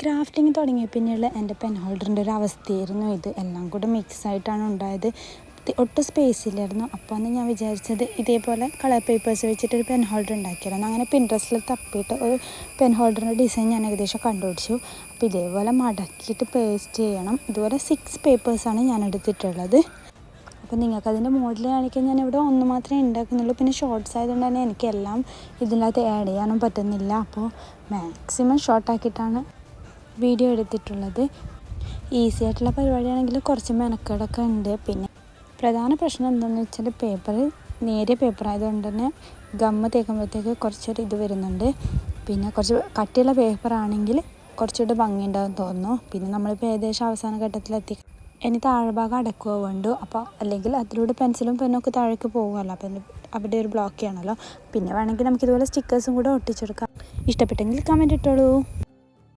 Crafting തുടങ്ങിയ പിന്നെയുള്ള എൻ്റെ പെൻ ഹോൾഡറിൻ്റെ ഒരു അവസ്ഥയായിരുന്നു ഇത്. എല്ലാം കൂടെ മിക്സായിട്ടാണ് ഉണ്ടായത്. ഒട്ടും സ്പേസ് ഇല്ലായിരുന്നു. അപ്പോൾ അന്ന് ഞാൻ വിചാരിച്ചത് ഇതേപോലെ കളർ പേപ്പേഴ്സ് വെച്ചിട്ടൊരു പെൻ ഹോൾഡർ ഉണ്ടാക്കിയായിരുന്നു. അങ്ങനെ പിൻട്രസ്റ്റിൽ തപ്പിയിട്ട് ഒരു പെൻ ഹോൾഡറിൻ്റെ ഡിസൈൻ ഞാൻ ഏകദേശം കണ്ടുപിടിച്ചു. അപ്പോൾ ഇതേപോലെ മടക്കിയിട്ട് പേസ്റ്റ് ചെയ്യണം. ഇതുപോലെ 6 പേപ്പേഴ്സാണ് ഞാൻ എടുത്തിട്ടുള്ളത്. അപ്പോൾ നിങ്ങൾക്കതിൻ്റെ മോഡൽ കാണിക്കാൻ ഞാനിവിടെ ഒന്ന് മാത്രമേ ഉണ്ടാക്കുന്നുള്ളൂ. പിന്നെ ഷോർട്ട്സ് ആയതുകൊണ്ട് തന്നെ എനിക്കെല്ലാം ഇതിനകത്ത് ആഡ് ചെയ്യാനും പറ്റുന്നില്ല. അപ്പോൾ മാക്സിമം ഷോർട്ടാക്കിയിട്ടാണ് വീഡിയോ എടുത്തിട്ടുള്ളത്. ഈസി ആയിട്ടുള്ള പരിപാടിയാണെങ്കിൽ കുറച്ച് മെനക്കേടൊക്കെ ഉണ്ട്. പിന്നെ പ്രധാന പ്രശ്നം എന്താണെന്ന് വെച്ചാൽ പേപ്പർ നേരിയ പേപ്പർ ആയതുകൊണ്ട് തന്നെ ഗമ്മ് തേക്കുമ്പോഴത്തേക്ക് കുറച്ചൊരു ഇത് വരുന്നുണ്ട്. പിന്നെ കുറച്ച് കട്ടിയുള്ള പേപ്പർ ആണെങ്കിൽ കുറച്ചുകൂടെ ഭംഗി ഉണ്ടാകും തോന്നുന്നു. പിന്നെ നമ്മളിപ്പോൾ ഏകദേശം അവസാന ഘട്ടത്തിലെത്തി. ഇനി താഴ്ഭാഗം അടക്കുക വേണ്ടു. അപ്പോൾ അല്ലെങ്കിൽ അതിലൂടെ പെൻസിലും പെന്നൊക്കെ താഴേക്ക് പോകുമല്ലോ. അപ്പം അവിടെ ഒരു ബ്ലോക്ക് ചെയ്യണമല്ലോ. പിന്നെ വേണമെങ്കിൽ നമുക്കിതുപോലെ സ്റ്റിക്കേഴ്സും കൂടെ ഒട്ടിച്ചെടുക്കാം. ഇഷ്ടപ്പെട്ടെങ്കിൽ കമൻറ്റ് ഇട്ടോളൂ.